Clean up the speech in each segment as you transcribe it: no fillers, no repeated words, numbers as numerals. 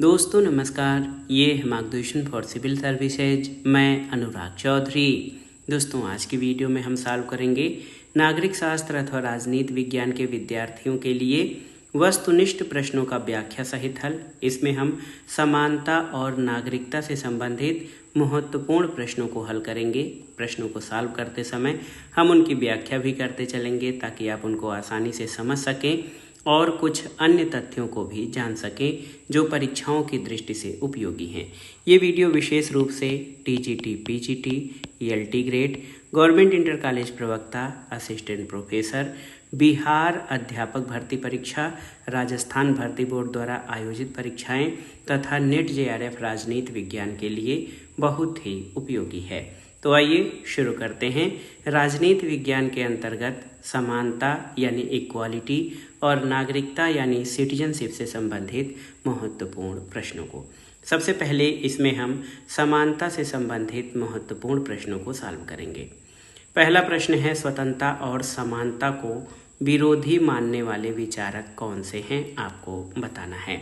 दोस्तों नमस्कार, ये है मार्गदर्शन फॉर सिविल सर्विसेज। मैं अनुराग चौधरी। दोस्तों आज की वीडियो में हम सॉल्व करेंगे नागरिक शास्त्र अथवा राजनीति विज्ञान के विद्यार्थियों के लिए वस्तुनिष्ठ प्रश्नों का व्याख्या सहित हल। इसमें हम समानता और नागरिकता से संबंधित महत्वपूर्ण प्रश्नों को हल करेंगे। प्रश्नों को सॉल्व करते समय हम उनकी व्याख्या भी करते चलेंगे ताकि आप उनको आसानी से समझ सकें और कुछ अन्य तथ्यों को भी जान सकें जो परीक्षाओं की दृष्टि से उपयोगी हैं। ये वीडियो विशेष रूप से TGT, PGT, ELT grade, government inter college प्रवक्ता, असिस्टेंट प्रोफेसर, बिहार अध्यापक भर्ती परीक्षा, राजस्थान भर्ती बोर्ड द्वारा आयोजित परीक्षाएं तथा नेट जेआरएफ राजनीति विज्ञान के लिए बहुत ही उपयोगी है। तो आइए शुरू करते हैं राजनीति विज्ञान के अंतर्गत समानता यानी इक्वालिटी और नागरिकता यानी सिटीजनशिप से संबंधित महत्वपूर्ण प्रश्नों को। सबसे पहले इसमें हम समानता से संबंधित महत्वपूर्ण प्रश्नों को सॉल्व करेंगे। पहला प्रश्न है, स्वतंत्रता और समानता को विरोधी मानने वाले विचारक कौन से हैं, आपको बताना है।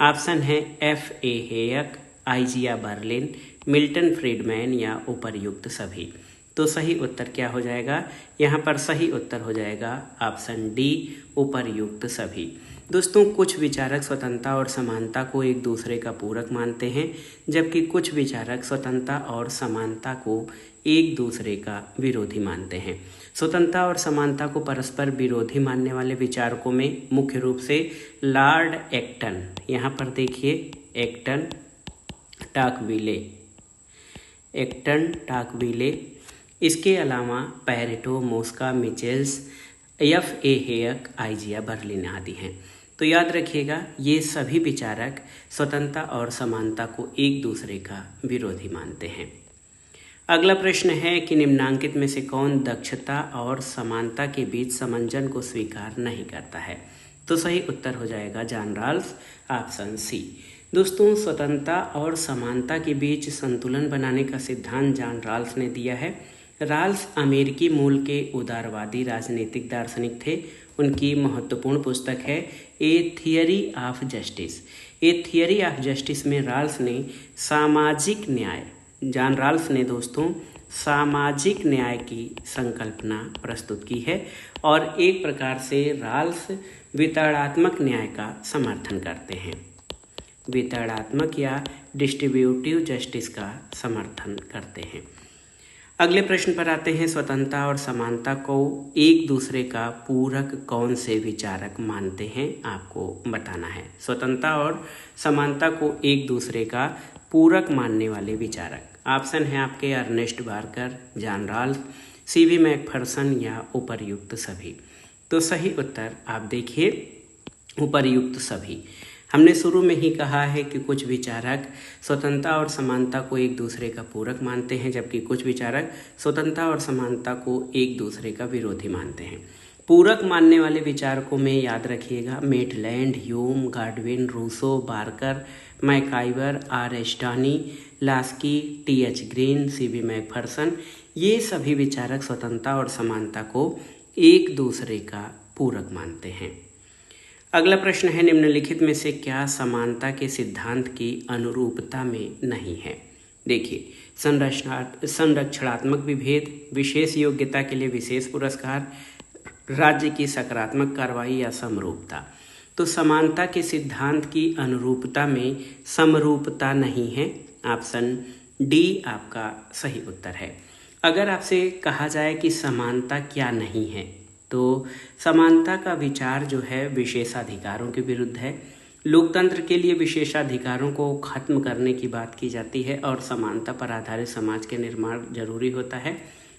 ऑप्शन है F.A. Hayek, Isaiah Berlin, Milton Friedman या उपर्युक्त सभी। तो सही उत्तर क्या हो जाएगा? यहाँ पर सही उत्तर हो जाएगा ऑप्शन डी, उपर्युक्त सभी। दोस्तों कुछ विचारक स्वतंत्रता और समानता को एक दूसरे का पूरक मानते हैं, जबकि कुछ विचारक स्वतंत्रता और समानता को एक दूसरे का विरोधी मानते हैं। स्वतंत्रता और समानता को परस्पर विरोधी मानने वाले विचारकों में मुख्य रूप से लॉर्ड एक्टन, यहाँ पर देखिए एक्टन, टाकविले, इसके अलावा Pareto, Mosca, Michels, F.A. Hayek, Isaiah Berlin आदि हैं। तो याद रखिएगा ये सभी विचारक स्वतंत्रता और समानता को एक दूसरे का विरोधी मानते हैं। अगला प्रश्न है कि निम्नांकित में से कौन दक्षता और समानता के बीच समंजन को स्वीकार नहीं करता है? तो सही उत्तर हो जाएगा जॉन रॉल्स, ऑप्शन सी। दोस्तों स्वतंत्रता और समानता के बीच संतुलन बनाने का सिद्धांत जॉन रॉल्स ने दिया है। रॉल्स अमेरिकी मूल के उदारवादी राजनीतिक दार्शनिक थे। उनकी महत्वपूर्ण पुस्तक है a theory of justice. A theory of justice में रॉल्स ने सामाजिक न्याय, जॉन रॉल्स ने दोस्तों सामाजिक न्याय की संकल्पना प्रस्तुत की है और एक प्रकार से रॉल्स वितरणात्मक न्याय का समर्थन करते हैं, वितरणात्मक या डिस्ट्रीब्यूटिव जस्टिस का समर्थन करते हैं। अगले प्रश्न पर आते हैं, स्वतंत्रता और समानता को एक दूसरे का पूरक कौन से विचारक मानते हैं, आपको बताना है। स्वतंत्रता और समानता को एक दूसरे का पूरक मानने वाले विचारक ऑप्शन है आपके Ernest Barker, John Rawls, C.V. Macpherson या उपर्युक्त सभी। तो सही उत्तर आप देखिए उपर्युक्त सभी। हमने शुरू में ही कहा है कि कुछ विचारक स्वतंत्रता और समानता को एक दूसरे का पूरक मानते हैं, जबकि कुछ विचारक स्वतंत्रता और समानता को एक दूसरे का विरोधी मानते हैं। पूरक मानने वाले विचारकों में याद रखिएगा Maitland, Hume, Godwin, Rousseau, Barker, MacIver, R. Tawney, Laski, T.H. Green, C.V. Macpherson, ये सभी विचारक स्वतंत्रता और समानता को एक दूसरे का पूरक मानते हैं। अगला प्रश्न है, निम्नलिखित में से क्या समानता के सिद्धांत की अनुरूपता में नहीं है? देखिए, संरक्षणात्मक विभेद, विशेष योग्यता के लिए विशेष पुरस्कार, राज्य की सकारात्मक कार्रवाई या समरूपता। तो समानता के सिद्धांत की अनुरूपता में समरूपता नहीं है। ऑप्शन डी आपका सही उत्तर है। अगर आपसे कहा जाए कि समानता क्या नहीं है, तो समानता का विचार जो है विशेषाधिकारों के विरुद्ध है। लोकतंत्र के लिए विशेषाधिकारों को खत्म करने की बात की जाती है और समानता पर आधारित समाज के निर्माण जरूरी होता है।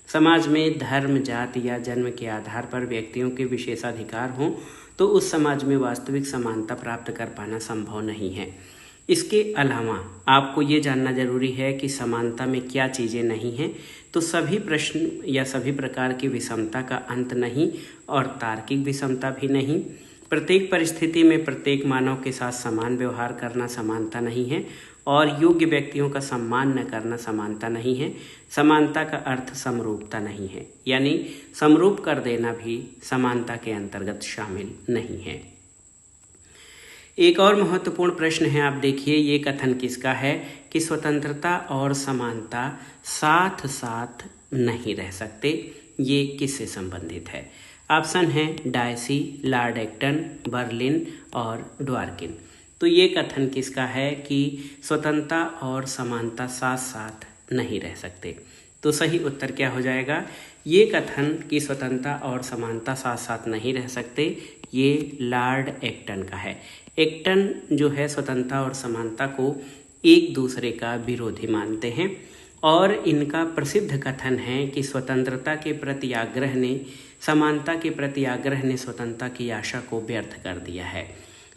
समाज में धर्म, जाति या जन्म के आधार पर व्यक्तियों के विशेषाधिकार हों तो उस समाज में वास्तविक समानता प्राप्त कर पाना संभव नहीं है। इसके अलावा आपको ये जानना जरूरी है कि समानता में क्या चीज़ें नहीं हैं। तो सभी प्रश्न या सभी प्रकार की विषमता का अंत नहीं और तार्किक विषमता भी नहीं। प्रत्येक परिस्थिति में प्रत्येक मानव के साथ समान व्यवहार करना समानता नहीं है और योग्य व्यक्तियों का सम्मान न करना समानता नहीं है। समानता का अर्थ समरूपता नहीं है, यानी समरूप कर देना भी समानता के अंतर्गत शामिल नहीं है। एक और महत्वपूर्ण प्रश्न है, आप देखिए ये कथन किसका है कि स्वतंत्रता और समानता साथ साथ नहीं रह सकते, ये किससे संबंधित है? ऑप्शन है डायसी, लॉर्ड एक्टन, बर्लिन और ड्वार्किन। तो ये कथन किसका है कि स्वतंत्रता और समानता साथ साथ नहीं रह सकते? तो सही उत्तर क्या हो जाएगा? ये कथन कि स्वतंत्रता और समानता साथ साथ नहीं रह सकते, ये लॉर्ड एक्टन का है। एक्टन जो है स्वतंत्रता और समानता को एक दूसरे का विरोधी मानते हैं और इनका प्रसिद्ध कथन है कि स्वतंत्रता के प्रति आग्रह ने समानता के प्रति आग्रह ने स्वतंत्रता की आशा को व्यर्थ कर दिया है।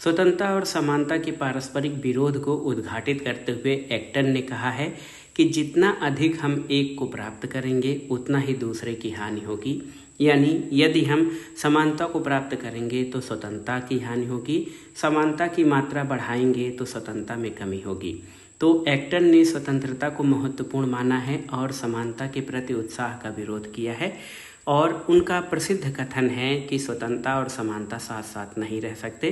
स्वतंत्रता और समानता के पारस्परिक विरोध को उद्घाटित करते हुए एक्टन ने कहा है कि जितना अधिक हम एक को प्राप्त करेंगे उतना ही दूसरे की हानि होगी, यानी यदि हम समानता को प्राप्त करेंगे तो स्वतंत्रता की हानि होगी, समानता की मात्रा बढ़ाएंगे तो स्वतंत्रता में कमी होगी। तो एक्टन ने स्वतंत्रता को महत्वपूर्ण माना है और समानता के प्रति उत्साह का विरोध किया है और उनका प्रसिद्ध कथन है कि स्वतंत्रता और समानता साथ साथ नहीं रह सकते।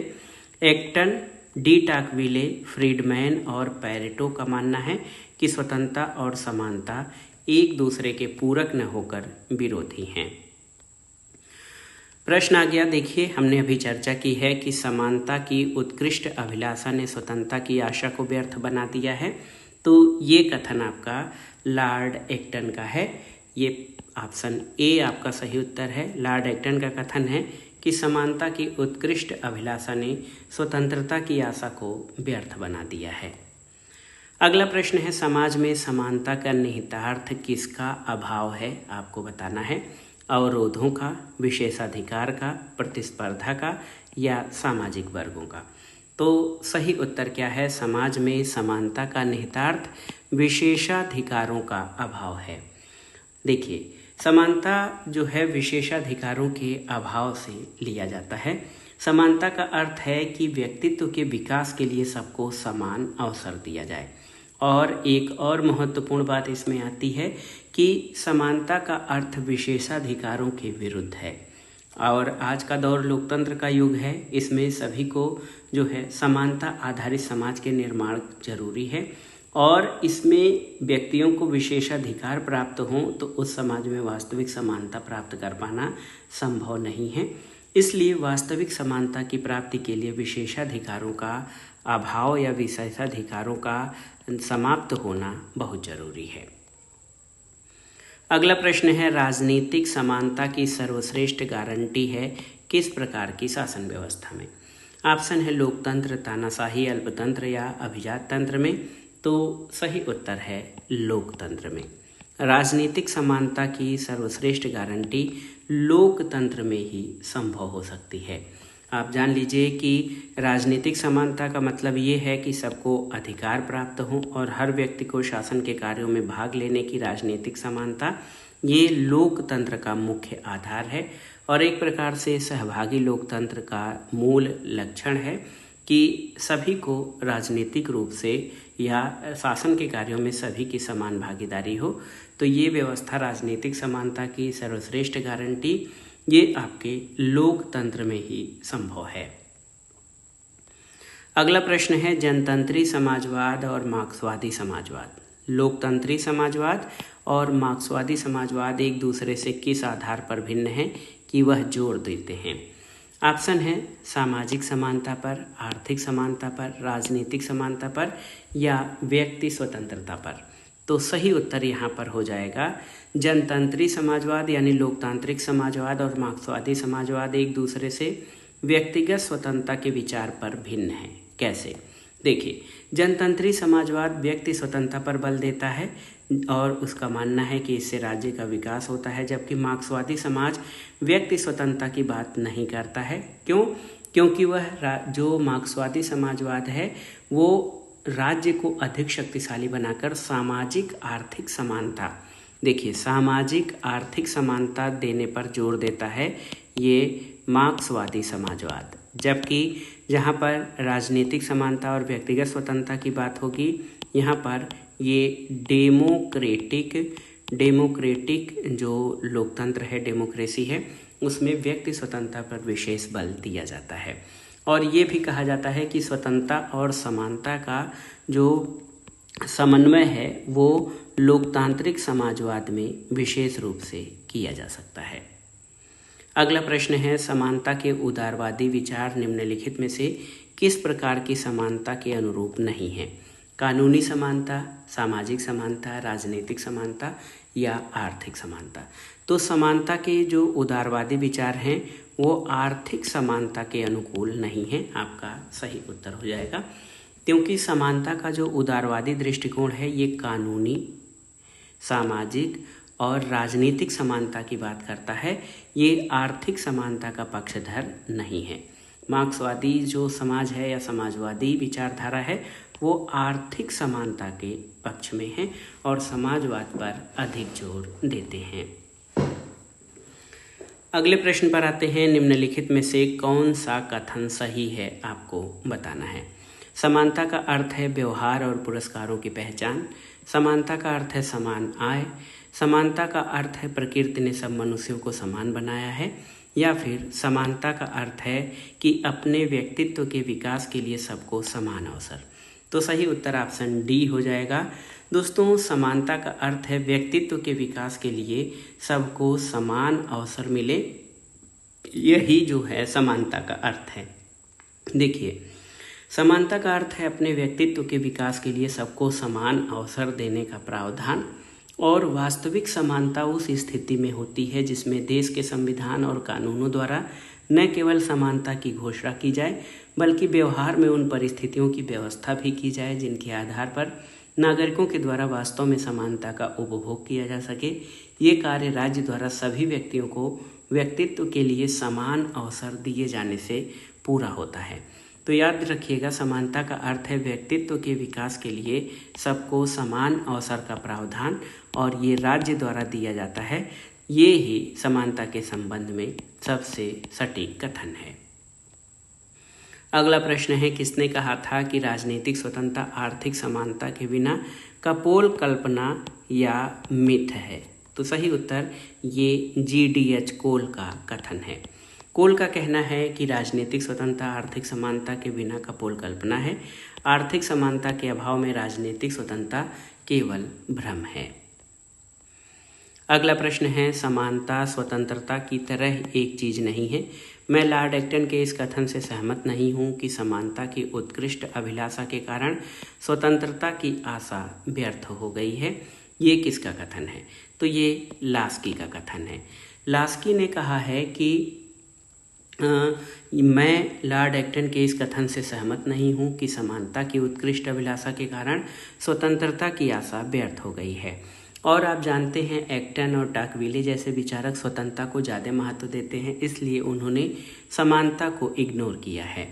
एक्टन, डी टाकविले, फ्रीडमैन और पैरेटो का मानना है कि स्वतंत्रता और समानता एक दूसरे के पूरक न होकर विरोधी हैं। प्रश्न आ गया, देखिए हमने अभी चर्चा की है कि समानता की उत्कृष्ट अभिलाषा ने स्वतंत्रता की आशा को व्यर्थ बना दिया है। तो ये कथन आपका लॉर्ड एक्टन का है। ये ऑप्शन ए आपका सही उत्तर है। लॉर्ड एक्टन का कथन है कि समानता की उत्कृष्ट अभिलाषा ने स्वतंत्रता की आशा को व्यर्थ बना दिया है। अगला प्रश्न है, समाज में समानता का निहितार्थ किसका अभाव है? आपको बताना है। अवरोधों का, विशेषाधिकार का, प्रतिस्पर्धा का या सामाजिक वर्गों का? तो सही उत्तर क्या है? समाज में समानता का निहितार्थ विशेषाधिकारों का अभाव है। देखिए, समानता जो है विशेषाधिकारों के अभाव से लिया जाता है। समानता का अर्थ है कि व्यक्तित्व के विकास के लिए सबको समान अवसर दिया जाए। और एक और महत्वपूर्ण बात इसमें आती है कि समानता का अर्थ विशेषाधिकारों के विरुद्ध है। और आज का दौर लोकतंत्र का युग है, इसमें सभी को जो है समानता आधारित समाज के निर्माण जरूरी है और इसमें व्यक्तियों को विशेषाधिकार प्राप्त हों तो उस समाज में वास्तविक समानता प्राप्त कर पाना संभव नहीं है। इसलिए वास्तविक समानता की प्राप्ति के लिए विशेषाधिकारों का अभाव या विशेषाधिकारों का समाप्त होना बहुत जरूरी है। अगला प्रश्न है, राजनीतिक समानता की सर्वश्रेष्ठ गारंटी है किस प्रकार की शासन व्यवस्था में? ऑप्शन है लोकतंत्र, तानाशाही, अल्पतंत्र या अभिजात तंत्र में। तो सही उत्तर है लोकतंत्र में। राजनीतिक समानता की सर्वश्रेष्ठ गारंटी लोकतंत्र में ही संभव हो सकती है। आप जान लीजिए कि राजनीतिक समानता का मतलब ये है कि सबको अधिकार प्राप्त हो और हर व्यक्ति को शासन के कार्यों में भाग लेने की राजनीतिक समानता, ये लोकतंत्र का मुख्य आधार है और एक प्रकार से सहभागी लोकतंत्र का मूल लक्षण है कि सभी को राजनीतिक रूप से या शासन के कार्यों में सभी की समान भागीदारी हो। तो ये व्यवस्था राजनीतिक समानता की सर्वश्रेष्ठ गारंटी ये आपके लोकतंत्र में ही संभव है। अगला प्रश्न है, जनतंत्री समाजवाद और मार्क्सवादी समाजवाद। लोकतंत्री समाजवाद और मार्क्सवादी समाजवाद एक दूसरे से किस आधार पर भिन्न हैं कि वह जोर देते हैं? ऑप्शन है सामाजिक समानता पर, आर्थिक समानता पर, राजनीतिक समानता पर या व्यक्ति स्वतंत्रता पर। तो सही उत्तर यहाँ पर हो जाएगा जनतंत्री समाजवाद यानी लोकतांत्रिक समाजवाद और मार्क्सवादी समाजवाद एक दूसरे से व्यक्तिगत स्वतंत्रता के विचार पर भिन्न है। कैसे? देखिए, जनतंत्री समाजवाद व्यक्ति स्वतंत्रता पर बल देता है और उसका मानना है कि इससे राज्य का विकास होता है, जबकि मार्क्सवादी समाज व्यक्ति स्वतंत्रता की बात नहीं करता है। क्यों? क्योंकि वह जो मार्क्सवादी समाजवाद है वो राज्य को अधिक शक्तिशाली बनाकर सामाजिक आर्थिक समानता, देखिए सामाजिक आर्थिक समानता देने पर जोर देता है ये मार्क्सवादी समाजवाद। जबकि जहाँ पर राजनीतिक समानता और व्यक्तिगत स्वतंत्रता की बात होगी, यहाँ पर ये डेमोक्रेटिक जो लोकतंत्र है, डेमोक्रेसी है, उसमें व्यक्ति स्वतंत्रता पर विशेष बल दिया जाता है। और ये भी कहा जाता है कि स्वतंत्रता और समानता का जो समन्वय है वो लोकतांत्रिक समाजवाद में विशेष रूप से किया जा सकता है। अगला प्रश्न है, समानता के उदारवादी विचार निम्नलिखित में से किस प्रकार की समानता के अनुरूप नहीं है? कानूनी समानता, सामाजिक समानता, राजनीतिक समानता या आर्थिक समानता। तो समानता के जो उदारवादी विचार हैं वो आर्थिक समानता के अनुकूल नहीं है, आपका सही उत्तर हो जाएगा। क्योंकि समानता का जो उदारवादी दृष्टिकोण है ये कानूनी, सामाजिक और राजनीतिक समानता की बात करता है, ये आर्थिक समानता का पक्षधर नहीं है। मार्क्सवादी जो समाज है या समाजवादी विचारधारा है वो आर्थिक समानता के पक्ष में है और समाजवाद पर अधिक जोर देते हैं। अगले प्रश्न पर आते हैं, निम्नलिखित में से कौन सा कथन सही है, आपको बताना है। समानता का अर्थ है व्यवहार और पुरस्कारों की पहचान। समानता का अर्थ है समान आय। समानता का अर्थ है प्रकृति ने सब मनुष्यों को समान बनाया है। या फिर समानता का अर्थ है कि अपने व्यक्तित्व के विकास के लिए सबको समान अवसर। तो सही उत्तर ऑप्शन डी हो जाएगा। दोस्तों, समानता का अर्थ है व्यक्तित्व के विकास के लिए सबको समान अवसर मिले, यही जो है समानता का अर्थ है। देखिए, समानता का अर्थ है अपने व्यक्तित्व के विकास के लिए सबको समान अवसर देने का प्रावधान, और वास्तविक समानता उस स्थिति में होती है जिसमें देश के संविधान और कानूनों द्वारा न केवल समानता की घोषणा की जाए बल्कि व्यवहार में उन परिस्थितियों की व्यवस्था भी की जाए जिनके आधार पर नागरिकों के द्वारा वास्तव में समानता का उपभोग किया जा सके। ये कार्य राज्य द्वारा सभी व्यक्तियों को व्यक्तित्व के लिए समान अवसर दिए जाने से पूरा होता है। तो याद रखिएगा, समानता का अर्थ है व्यक्तित्व के विकास के लिए सबको समान अवसर का प्रावधान, और ये राज्य द्वारा दिया जाता है। ये ही समानता के संबंध में सबसे सटीक कथन है। अगला प्रश्न है, किसने कहा था कि राजनीतिक स्वतंत्रता आर्थिक समानता के बिना कपोल कल्पना या मिथ है? तो सही उत्तर ये GDH कोल का कथन है। कोल का कहना है कि राजनीतिक स्वतंत्रता आर्थिक समानता के बिना कपोल कल्पना है। आर्थिक समानता के अभाव में राजनीतिक स्वतंत्रता केवल भ्रम है। अगला प्रश्न है, समानता स्वतंत्रता की तरह एक चीज नहीं है। मैं लॉर्ड एक्टन के इस कथन से सहमत नहीं हूं कि समानता की उत्कृष्ट अभिलाषा के कारण स्वतंत्रता की आशा व्यर्थ हो गई है। ये किसका कथन है? तो ये लास्की का कथन है। लास्की ने कहा है कि मैं लॉर्ड एक्टन के इस कथन से सहमत नहीं हूं कि समानता की उत्कृष्ट अभिलाषा के कारण स्वतंत्रता की आशा व्यर्थ हो गई है। और आप जानते हैं, एक्टन और टाकविले जैसे विचारक स्वतंत्रता को ज़्यादा महत्व देते हैं, इसलिए उन्होंने समानता को इग्नोर किया है।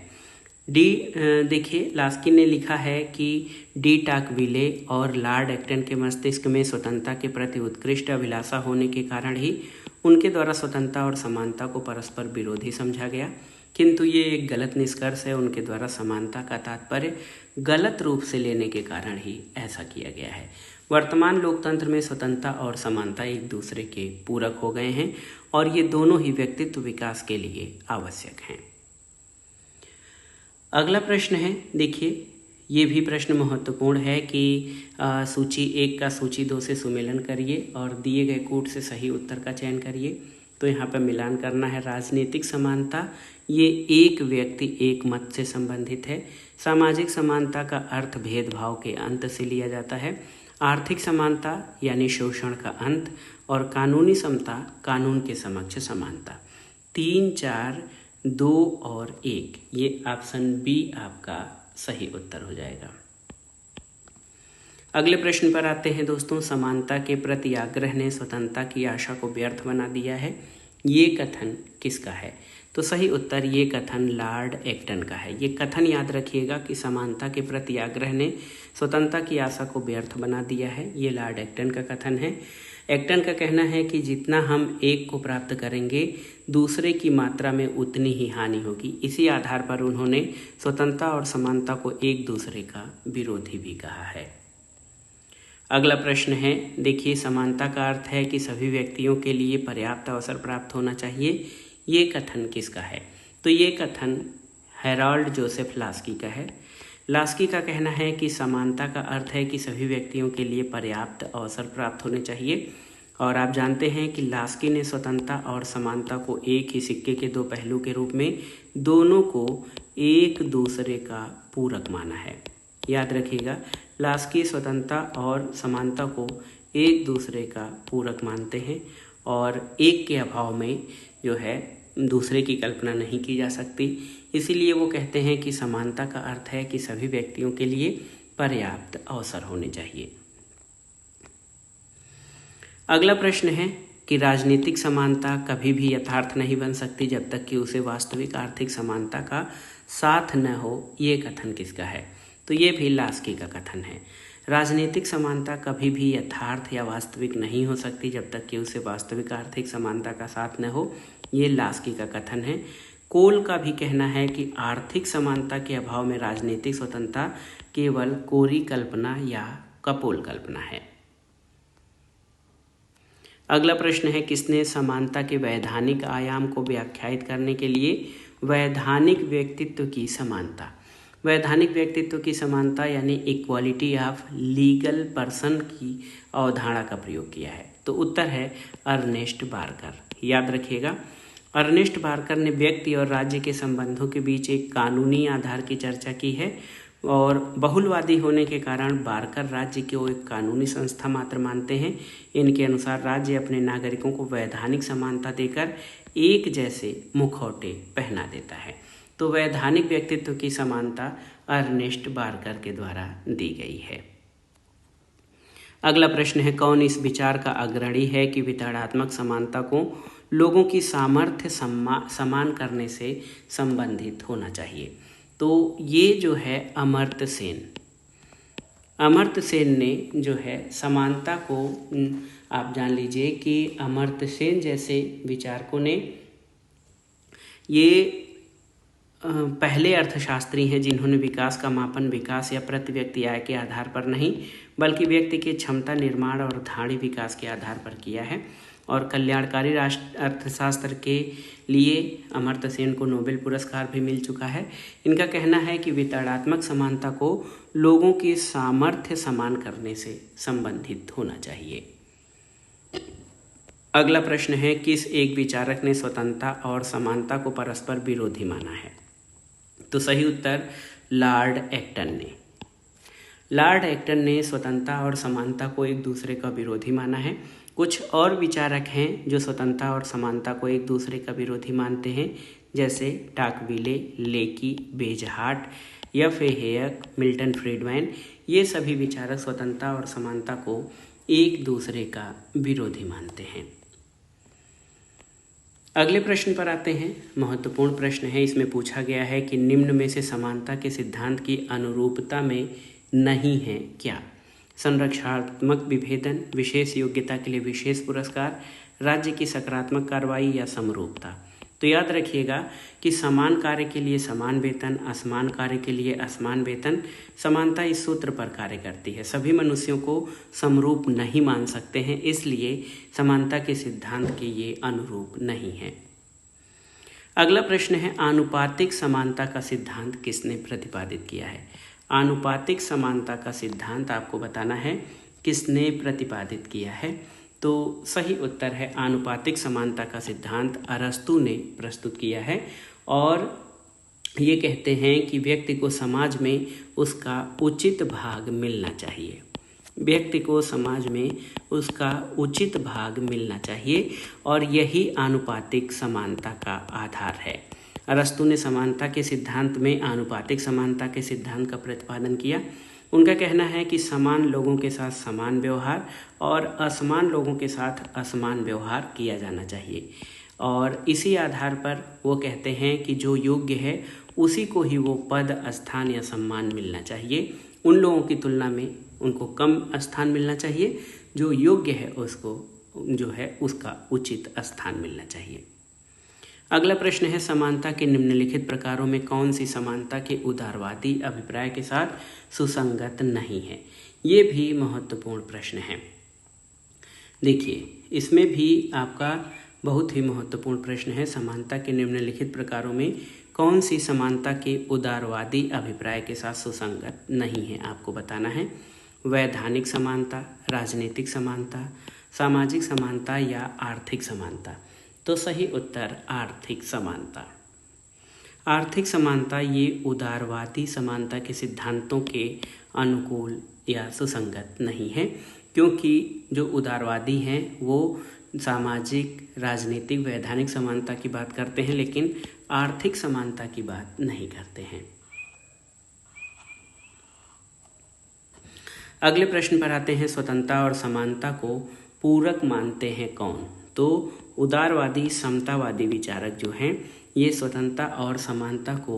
देखिए, लास्की ने लिखा है कि डी टाकविले और लॉर्ड एक्टन के मस्तिष्क में स्वतंत्रता के प्रति उत्कृष्ट अभिलाषा होने के कारण ही उनके द्वारा स्वतंत्रता और समानता को परस्पर विरोधी समझा गया। किंतु ये एक गलत निष्कर्ष है। उनके द्वारा समानता का तात्पर्य गलत रूप से लेने के कारण ही ऐसा किया गया है। वर्तमान लोकतंत्र में स्वतंत्रता और समानता एक दूसरे के पूरक हो गए हैं और ये दोनों ही व्यक्तित्व विकास के लिए आवश्यक हैं। अगला प्रश्न है, देखिए, ये भी प्रश्न महत्वपूर्ण है कि सूची 1 का सूची 2 से सुमेलन करिए और दिए गए कूट से सही उत्तर का चयन करिए। तो यहाँ पर मिलान करना है। राजनीतिक समानता ये एक व्यक्ति एक मत से संबंधित है। सामाजिक समानता का अर्थ भेदभाव के अंत से लिया जाता है। आर्थिक समानता यानी शोषण का अंत, और कानूनी समता कानून के समक्ष समानता। 3, 4, 2 और 1, ये ऑप्शन बी आपका सही उत्तर हो जाएगा। अगले प्रश्न पर आते हैं दोस्तों। समानता के प्रति आग्रह ने स्वतंत्रता की आशा को व्यर्थ बना दिया है। ये कथन किसका है? तो सही उत्तर ये कथन लॉर्ड एक्टन का है। ये कथन याद रखिएगा कि समानता के प्रति आग्रह ने स्वतंत्रता की आशा को व्यर्थ बना दिया है। ये लॉर्ड एक्टन का कथन है। एक्टन का कहना है कि जितना हम एक को प्राप्त करेंगे दूसरे की मात्रा में उतनी ही हानि होगी। इसी आधार पर उन्होंने स्वतंत्रता और समानता को एक दूसरे का विरोधी भी कहा है। अगला प्रश्न है, देखिए, समानता का अर्थ है कि सभी व्यक्तियों के लिए पर्याप्त अवसर प्राप्त होना चाहिए। ये कथन किसका है? तो ये कथन हेराल्ड जोसेफ लास्की का है। लास्की का कहना है कि समानता का अर्थ है कि सभी व्यक्तियों के लिए पर्याप्त अवसर प्राप्त होने चाहिए। और आप जानते हैं कि लास्की ने स्वतंत्रता और समानता को एक ही सिक्के के दो पहलू के रूप में दोनों को एक दूसरे का पूरक माना है। याद रखिएगा, लास्की स्वतंत्रता और समानता को एक दूसरे का पूरक मानते हैं और एक के अभाव में जो है दूसरे की कल्पना नहीं की जा सकती। इसीलिए वो कहते हैं कि समानता का अर्थ है कि सभी व्यक्तियों के लिए पर्याप्त अवसर होने चाहिए। अगला प्रश्न है कि राजनीतिक समानता कभी भी यथार्थ नहीं बन सकती जब तक कि उसे वास्तविक आर्थिक समानता का साथ न हो। ये कथन किसका है? तो ये भी लास्की का कथन है। राजनीतिक समानता कभी भी यथार्थ या वास्तविक नहीं हो सकती जब तक कि उसे वास्तविक आर्थिक समानता का साथ न हो। ये लास्की का कथन है। कोल का भी कहना है कि आर्थिक समानता के अभाव में राजनीतिक स्वतंत्रता केवल कोरी कल्पना या कपोल कल्पना है। अगला प्रश्न है, किसने समानता के वैधानिक आयाम को व्याख्यायित करने के लिए वैधानिक व्यक्तित्व की समानता, वैधानिक व्यक्तित्व की समानता यानी इक्वालिटी ऑफ लीगल पर्सन की अवधारणा का प्रयोग किया है? तो उत्तर है अर्नेस्ट बार्कर। याद रखिएगा, अर्नेस्ट बार्कर ने व्यक्ति और राज्य के संबंधों के बीच एक कानूनी आधार की चर्चा की है और बहुलवादी होने के कारण बार्कर राज्य को एक कानूनी संस्था मात्र मानते हैं। इनके अनुसार राज्य अपने नागरिकों को वैधानिक समानता देकर एक जैसे मुखौटे पहना देता है। तो वैधानिक व्यक्तित्व की समानता अर्नेस्ट बार्कर के द्वारा दी गई है। अगला प्रश्न है, कौन इस विचार का अग्रणी है कि वितरणात्मक समानता को लोगों की सामर्थ्य समान करने से संबंधित होना चाहिए? तो ये जो है अमर्त्य सेन ने जो है समानता को, आप जान लीजिए कि अमर्त्य सेन जैसे विचारकों ने, ये पहले अर्थशास्त्री हैं जिन्होंने विकास का मापन विकास या प्रति व्यक्ति आय के आधार पर नहीं बल्कि व्यक्ति के क्षमता निर्माण और धाड़ी विकास के आधार पर किया है। और कल्याणकारी राष्ट्र अर्थशास्त्र के लिए अमर्त्य सेन को नोबेल पुरस्कार भी मिल चुका है। इनका कहना है कि वितरणात्मक समानता को लोगों की सामर्थ्य समान करने से संबंधित होना चाहिए। अगला प्रश्न है, किस एक विचारक ने स्वतंत्रता और समानता को परस्पर विरोधी माना है? तो सही उत्तर लॉर्ड एक्टन ने। लॉर्ड एक्टन ने स्वतंत्रता और समानता को एक दूसरे का विरोधी माना है। कुछ और विचारक हैं जो स्वतंत्रता और समानता को एक दूसरे का विरोधी मानते हैं, जैसे टाकविले, लेकी, बेजहार्ट, एफ.ए. हेयक, Milton Friedman. ये सभी विचारक स्वतंत्रता और समानता को एक दूसरे का विरोधी मानते हैं। अगले प्रश्न पर आते हैं। महत्वपूर्ण प्रश्न है। इसमें पूछा गया है कि निम्न में से समानता के सिद्धांत की अनुरूपता में नहीं है क्या? संरक्षणात्मक विभेदन, विशेष योग्यता के लिए विशेष पुरस्कार, राज्य की सकारात्मक कार्रवाई या समरूपता। तो याद रखिएगा कि समान कार्य के लिए समान वेतन, असमान कार्य के लिए असमान वेतन। समानता इस सूत्र पर कार्य करती है, सभी मनुष्यों को समरूप नहीं मान सकते हैं, इसलिए समानता के सिद्धांत के ये अनुरूप नहीं है। अगला प्रश्न है, आनुपातिक समानता का सिद्धांत किसने प्रतिपादित किया है? आनुपातिक समानता का सिद्धांत आपको बताना है किसने प्रतिपादित किया है। तो सही उत्तर है आनुपातिक समानता का सिद्धांत अरस्तु ने प्रस्तुत किया है और ये कहते हैं कि व्यक्ति को समाज में उसका उचित भाग मिलना चाहिए। व्यक्ति को समाज में उसका उचित भाग मिलना चाहिए और यही आनुपातिक समानता का आधार है। अरस्तु ने समानता के सिद्धांत में आनुपातिक समानता के सिद्धांत का प्रतिपादन किया। उनका कहना है कि समान लोगों के साथ समान व्यवहार और असमान लोगों के साथ असमान व्यवहार किया जाना चाहिए और इसी आधार पर वो कहते हैं कि जो योग्य है उसी को ही वो पद, स्थान या सम्मान मिलना चाहिए। उन लोगों की तुलना में उनको कम स्थान मिलना चाहिए, जो योग्य है उसको जो है उसका उचित स्थान मिलना चाहिए। अगला प्रश्न है, समानता के निम्नलिखित प्रकारों में कौन सी समानता के उदारवादी अभिप्राय के साथ सुसंगत नहीं है? ये भी महत्वपूर्ण प्रश्न है। देखिए, इसमें भी आपका बहुत ही महत्वपूर्ण प्रश्न है, समानता के निम्नलिखित प्रकारों में कौन सी समानता के उदारवादी अभिप्राय के साथ सुसंगत नहीं है, आपको बताना है। वैधानिक समानता, राजनीतिक समानता, सामाजिक समानता या आर्थिक समानता। तो सही उत्तर आर्थिक समानता। आर्थिक समानता ये उदारवादी समानता के सिद्धांतों के अनुकूल या सुसंगत नहीं है, क्योंकि जो उदारवादी हैं वो सामाजिक, राजनीतिक, वैधानिक समानता की बात करते हैं, लेकिन आर्थिक समानता की बात नहीं करते हैं। अगले प्रश्न पर आते हैं, स्वतंत्रता और समानता को पूरक मानते हैं कौन? तो उदारवादी, समतावादी विचारक जो हैं ये स्वतंत्रता और समानता को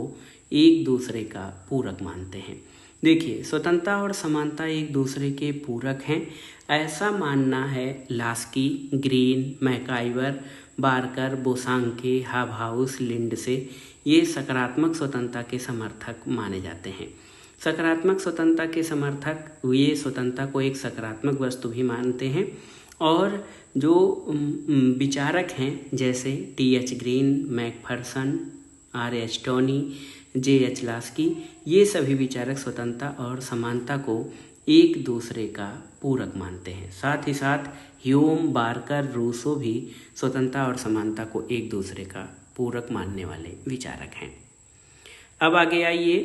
एक दूसरे का पूरक मानते हैं। देखिए, स्वतंत्रता और समानता एक दूसरे के पूरक हैं, ऐसा मानना है Laski, Green, MacIver, Barker, Bosanquet, Hobhouse, Lindsay ये सकारात्मक स्वतंत्रता के समर्थक माने जाते हैं। सकारात्मक स्वतंत्रता के समर्थक ये स्वतंत्रता को एक सकारात्मक वस्तु भी मानते हैं, और जो विचारक हैं जैसे T H. Green, Macpherson, R H. Tawney, J H. Laski, ये सभी विचारक स्वतंत्रता और समानता को एक दूसरे का पूरक मानते हैं। साथ ही साथ ह्यूम, बार्कर, रूसो भी स्वतंत्रता और समानता को एक दूसरे का पूरक मानने वाले विचारक हैं। अब आगे आइए,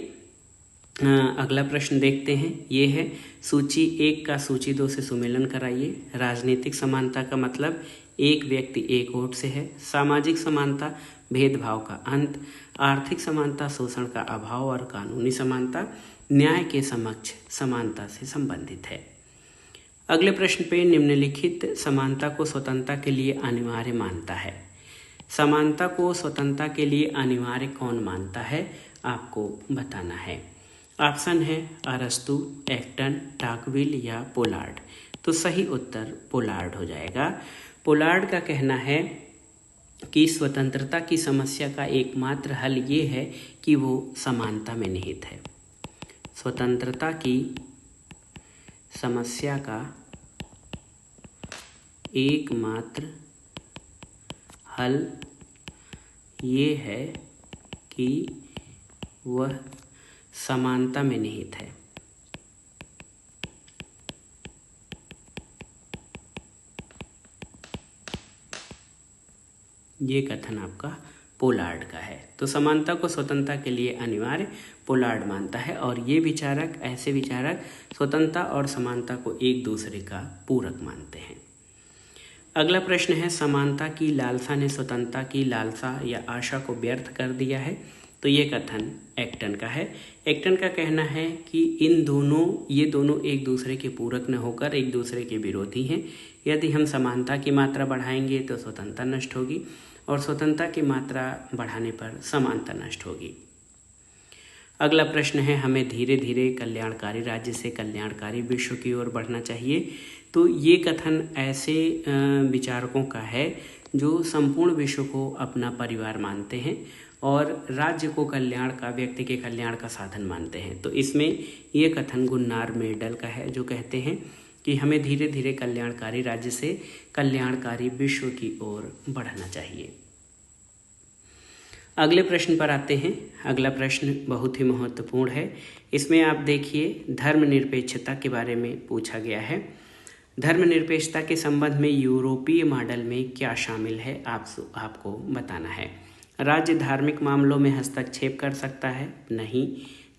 अगला प्रश्न देखते हैं। ये है, सूची 1 का सूची 2 से सुमेलन कराइए। राजनीतिक समानता का मतलब एक व्यक्ति एक वोट से है। सामाजिक समानता भेदभाव का अंत। आर्थिक समानता शोषण का अभाव। और कानूनी समानता न्याय के समक्ष समानता से संबंधित है। अगले प्रश्न पे, निम्नलिखित समानता को स्वतंत्रता के लिए अनिवार्य मानता है। समानता को स्वतंत्रता के लिए अनिवार्य कौन मानता है, आपको बताना है। ऑप्शन है अरस्तु, एक्टन, टाकविल या पोलार्ड। तो सही उत्तर पोलार्ड हो जाएगा। पोलार्ड का कहना है कि स्वतंत्रता की समस्या का एकमात्र हल ये है कि वो समानता में निहित है। स्वतंत्रता की समस्या का एकमात्र हल ये है कि वह समानता में निहित है। ये कथन आपका पोलार्ड का है। तो समानता को स्वतंत्रता के लिए अनिवार्य पोलार्ड मानता है, और ये विचारक, ऐसे विचारक स्वतंत्रता और समानता को एक दूसरे का पूरक मानते हैं। अगला प्रश्न है, समानता की लालसा ने स्वतंत्रता की लालसा या आशा को व्यर्थ कर दिया है। तो ये कथन एक्टन का है। एक्टन का कहना है कि ये दोनों एक दूसरे के पूरक न होकर एक दूसरे के विरोधी हैं। यदि हम समानता की मात्रा बढ़ाएंगे तो स्वतंत्रता नष्ट होगी, और स्वतंत्रता की मात्रा बढ़ाने पर समानता नष्ट होगी। अगला प्रश्न है, हमें धीरे धीरे कल्याणकारी राज्य से कल्याणकारी विश्व की ओर बढ़ना चाहिए। तो ये कथन ऐसे विचारकों का है जो संपूर्ण विश्व को अपना परिवार मानते हैं और राज्य को कल्याण का, व्यक्ति के कल्याण का साधन मानते हैं। तो इसमें ये कथन गुन्नार मेडल का है, जो कहते हैं कि हमें धीरे धीरे कल्याणकारी राज्य से कल्याणकारी विश्व की ओर बढ़ना चाहिए। अगले प्रश्न पर आते हैं। अगला प्रश्न बहुत ही महत्वपूर्ण है। इसमें आप देखिए, धर्मनिरपेक्षता के बारे में पूछा गया है। धर्मनिरपेक्षता के संबंध में यूरोपीय मॉडल में क्या शामिल है, आपको बताना है। राज्य धार्मिक मामलों में हस्तक्षेप कर सकता है? नहीं।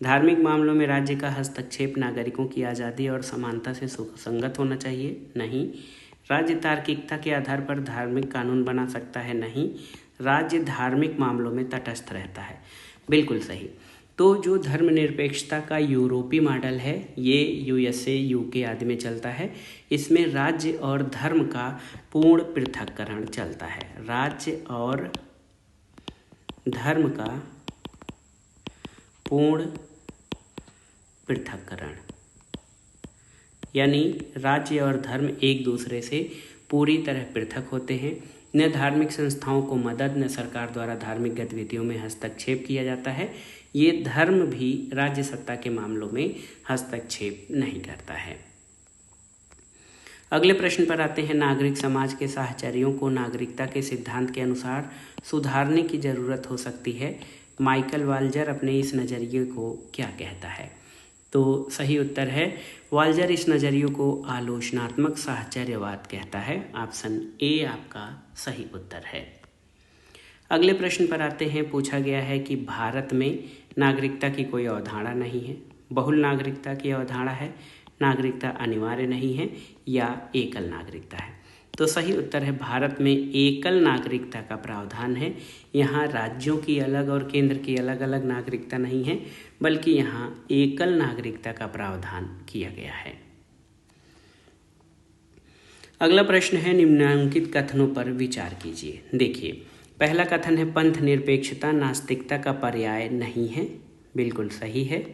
धार्मिक मामलों में राज्य का हस्तक्षेप नागरिकों की आज़ादी और समानता से सुसंगत होना चाहिए? नहीं। राज्य तार्किकता के आधार पर धार्मिक कानून बना सकता है? नहीं। राज्य धार्मिक मामलों में तटस्थ रहता है? बिल्कुल सही। तो जो धर्मनिरपेक्षता का यूरोपीय मॉडल है, ये USA, UK आदि में चलता है। इसमें राज्य और धर्म का पूर्ण पृथक्करण चलता है। राज्य और धर्म का पूर्ण पृथक्करण, यानी राज्य और धर्म एक दूसरे से पूरी तरह पृथक होते हैं। न धार्मिक संस्थाओं को मदद, न सरकार द्वारा धार्मिक गतिविधियों में हस्तक्षेप किया जाता है। ये धर्म भी राज्य सत्ता के मामलों में हस्तक्षेप नहीं करता है। अगले प्रश्न पर आते हैं। नागरिक समाज के साहचर्यों को नागरिकता के सिद्धांत के अनुसार सुधारने की जरूरत हो सकती है। माइकल वाल्जर अपने इस नज़रिए को क्या कहता है? तो सही उत्तर है, वाल्जर इस नज़रिए को आलोचनात्मक साहचर्यवाद कहता है। ऑप्शन ए आपका सही उत्तर है। अगले प्रश्न पर आते हैं। पूछा गया है कि भारत में नागरिकता की कोई अवधारणा नहीं है, बहुल नागरिकता की अवधारणा है, नागरिकता अनिवार्य नहीं है या एकल नागरिकता है। तो सही उत्तर है, भारत में एकल नागरिकता का प्रावधान है। यहाँ राज्यों की अलग और केंद्र की अलग अलग नागरिकता नहीं है, बल्कि यहाँ एकल नागरिकता का प्रावधान किया गया है। अगला प्रश्न है, निम्नलिखित कथनों पर विचार कीजिए। देखिए, पहला कथन है पंथ निरपेक्षता नास्तिकता का पर्याय नहीं है, बिल्कुल सही है।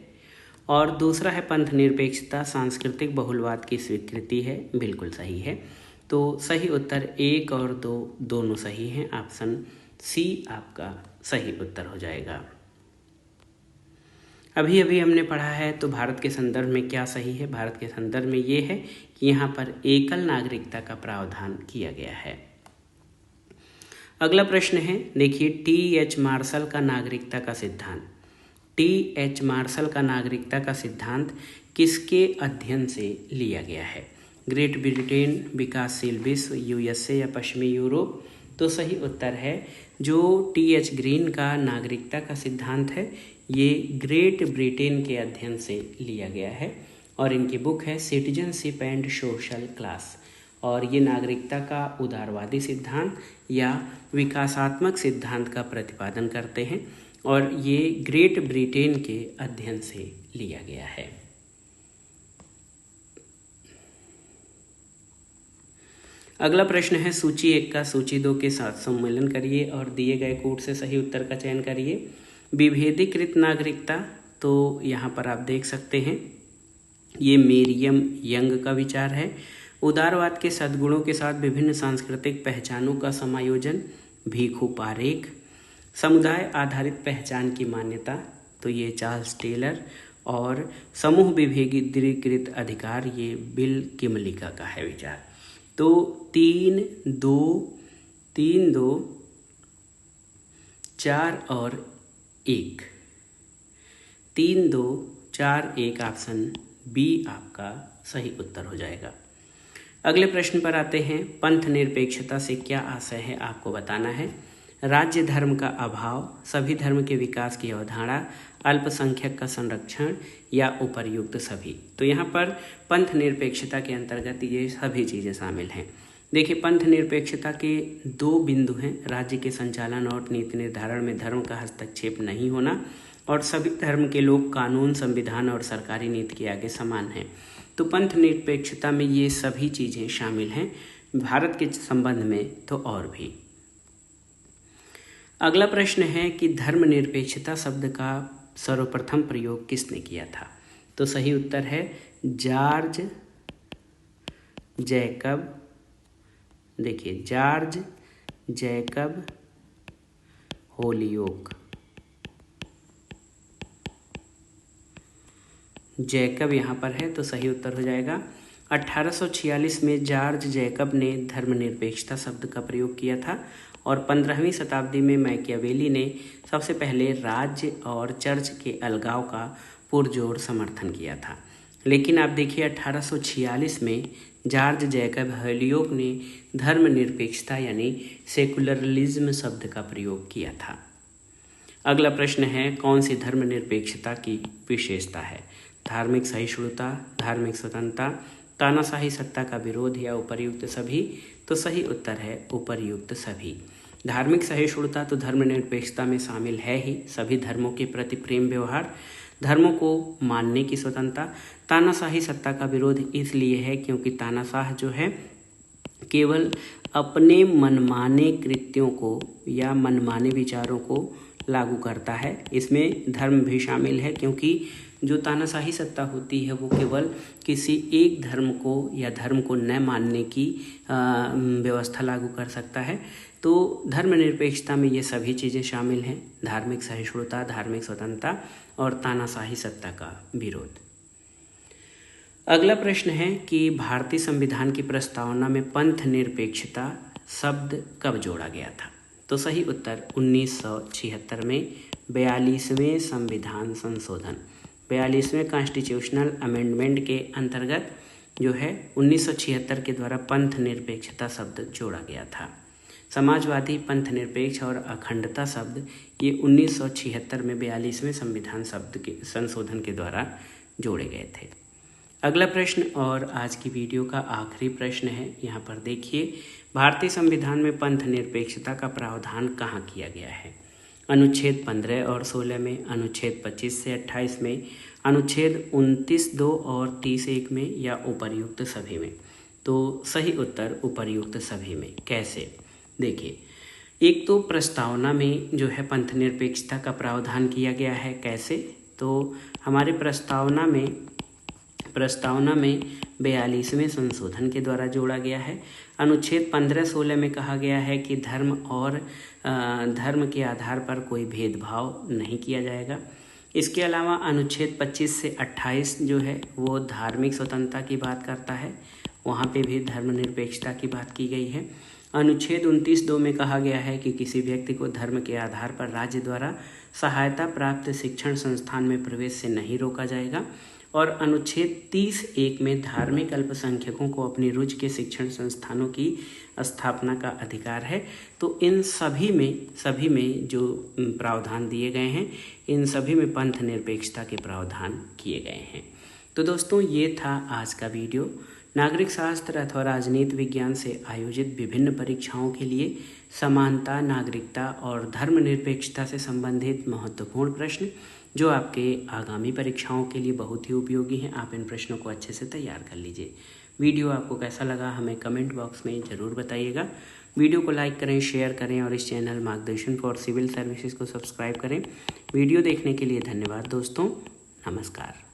और दूसरा है पंथ निरपेक्षता सांस्कृतिक बहुलवाद की स्वीकृति है, बिल्कुल सही है। तो सही उत्तर 1 और 2 दोनों सही हैं। ऑप्शन सी आपका सही उत्तर हो जाएगा। अभी अभी हमने पढ़ा है, तो भारत के संदर्भ में क्या सही है? भारत के संदर्भ में ये है कि यहाँ पर एकल नागरिकता का प्रावधान किया गया है। अगला प्रश्न है, देखिए, टी.एच. मार्शल का नागरिकता का सिद्धांत, टी.एच. मार्शल का नागरिकता का सिद्धांत किसके अध्ययन से लिया गया है? ग्रेट ब्रिटेन, विकासशील विश्व, यूएसए या पश्चिमी यूरोप? तो सही उत्तर है, जो टी.एच. ग्रीन का नागरिकता का सिद्धांत है, ये ग्रेट ब्रिटेन के अध्ययन से लिया गया है और इनकी बुक है सिटीजनशिप एंड सोशल क्लास। और ये नागरिकता का उदारवादी सिद्धांत या विकासात्मक सिद्धांत का प्रतिपादन करते हैं और ये ग्रेट ब्रिटेन के अध्ययन से लिया गया है। अगला प्रश्न है, सूची 1 का सूची 2 के साथ सम्मेलन करिए और दिए गए कोड से सही उत्तर का चयन करिए। विभेदीकृत नागरिकता, तो यहाँ पर आप देख सकते हैं ये मेरियम यंग का विचार है। उदारवाद के सद्गुणों के साथ विभिन्न सांस्कृतिक पहचानों का समायोजन, भीखू पारेख। समुदाय आधारित पहचान की मान्यता, तो ये चार्ल्स टेलर। और समूह विभेदीकृत अधिकार, ये बिल किमलिका का है विचार। तो 3, 2, 4 और 1, 3, 2, 4, 1 ऑप्शन बी आपका सही उत्तर हो जाएगा। अगले प्रश्न पर आते हैं। पंथ निरपेक्षता से क्या आशय है आपको बताना है। राज्य धर्म का अभाव, सभी धर्म के विकास की अवधारणा, अल्पसंख्यक का संरक्षण या उपर्युक्त सभी। तो यहाँ पर पंथ निरपेक्षता के अंतर्गत ये सभी चीज़ें शामिल हैं। देखिए, पंथ निरपेक्षता के 2 बिंदु हैं, राज्य के संचालन और नीति निर्धारण में धर्म का हस्तक्षेप नहीं होना और सभी धर्म के लोग कानून, संविधान और सरकारी नीति के आगे समान हैं। तो पंथ निरपेक्षता में ये सभी चीज़ें शामिल हैं, भारत के संबंध में तो और भी। अगला प्रश्न है कि धर्मनिरपेक्षता शब्द का सर्वप्रथम प्रयोग किसने किया था? तो सही उत्तर है जॉर्ज जैकब। देखिए, जॉर्ज जैकब होलियोक। जैकब यहाँ पर है, तो सही उत्तर हो जाएगा। 1846 में जॉर्ज जैकब ने धर्मनिरपेक्षता शब्द का प्रयोग किया था और 15वीं शताब्दी में मैकियावेली ने सबसे पहले राज्य और चर्च के अलगाव का पुरजोर समर्थन किया था। लेकिन आप देखिए, 1846 में जॉर्ज जैकब होलियोक ने धर्मनिरपेक्षता यानी सेकुलरिज्म शब्द का प्रयोग किया था। अगला प्रश्न है, कौन सी धर्मनिरपेक्षता की विशेषता है? धार्मिक सहिष्णुता, धार्मिक स्वतंत्रता, तानाशाही सत्ता का विरोध या उपर्युक्त सभी? तो सही उत्तर है उपर्युक्त सभी। धार्मिक सहिष्णुता तो धर्मनिरपेक्षता में शामिल है ही, सभी धर्मों के प्रति प्रेम व्यवहार, धर्मों को मानने की स्वतंत्रता। तानाशाही सत्ता का विरोध इसलिए है क्योंकि तानाशाह जो है केवल अपने मनमाने कृत्यों को या मनमाने विचारों को लागू करता है। इसमें धर्म भी शामिल है क्योंकि जो तानाशाही सत्ता होती है वो केवल किसी एक धर्म को या धर्म को न मानने की व्यवस्था लागू कर सकता है। तो धर्मनिरपेक्षता में ये सभी चीज़ें शामिल हैं, धार्मिक सहिष्णुता, धार्मिक स्वतंत्रता और तानाशाही सत्ता का विरोध। अगला प्रश्न है कि भारतीय संविधान की प्रस्तावना में पंथ निरपेक्षता शब्द कब जोड़ा गया था? तो सही उत्तर 1976 में 42वें संविधान संशोधन, 42वें कॉन्स्टिट्यूशनल अमेंडमेंट के अंतर्गत जो है 1976 के द्वारा पंथ निरपेक्षता शब्द जोड़ा गया था। समाजवादी, पंथ निरपेक्ष और अखंडता शब्द ये 1976 में 42वें संविधान शब्द के संशोधन के द्वारा जोड़े गए थे। अगला प्रश्न और आज की वीडियो का आखिरी प्रश्न है, यहाँ पर देखिए, भारतीय संविधान में पंथ निरपेक्षता का प्रावधान कहाँ किया गया है? अनुच्छेद 15 और 16 में, अनुच्छेद 25 से 28 में, अनुच्छेद 29, 2 और 30(1) में या उपर्युक्त सभी में? तो सही उत्तर उपर्युक्त सभी में। कैसे? देखिए, एक तो प्रस्तावना में जो है पंथ निरपेक्षता का प्रावधान किया गया है। कैसे? तो हमारे प्रस्तावना में 42वें संशोधन के द्वारा जोड़ा गया है। अनुच्छेद 15-16 में कहा गया है कि धर्म और धर्म के आधार पर कोई भेदभाव नहीं किया जाएगा। इसके अलावा अनुच्छेद 25 से 28 जो है वो धार्मिक स्वतंत्रता की बात करता है, वहाँ पे भी धर्मनिरपेक्षता की बात की गई है। अनुच्छेद 29(2) में कहा गया है कि किसी व्यक्ति को धर्म के आधार पर राज्य द्वारा सहायता प्राप्त शिक्षण संस्थान में प्रवेश से नहीं रोका जाएगा। और अनुच्छेद 30(1) में धार्मिक अल्पसंख्यकों को अपनी रुचि के शिक्षण संस्थानों की स्थापना का अधिकार है। तो इन सभी में जो प्रावधान दिए गए हैं, इन सभी में पंथ निरपेक्षता के प्रावधान किए गए हैं। तो दोस्तों, ये था आज का वीडियो। नागरिक शास्त्र अथवा राजनीति विज्ञान से आयोजित विभिन्न परीक्षाओं के लिए समानता, नागरिकता और धर्मनिरपेक्षता से संबंधित महत्वपूर्ण प्रश्न जो आपके आगामी परीक्षाओं के लिए बहुत ही उपयोगी हैं। आप इन प्रश्नों को अच्छे से तैयार कर लीजिए। वीडियो आपको कैसा लगा हमें कमेंट बॉक्स में ज़रूर बताइएगा। वीडियो को लाइक करें, शेयर करें और इस चैनल मार्गदर्शन फॉर सिविल सर्विसेज को सब्सक्राइब करें। वीडियो देखने के लिए धन्यवाद दोस्तों। नमस्कार।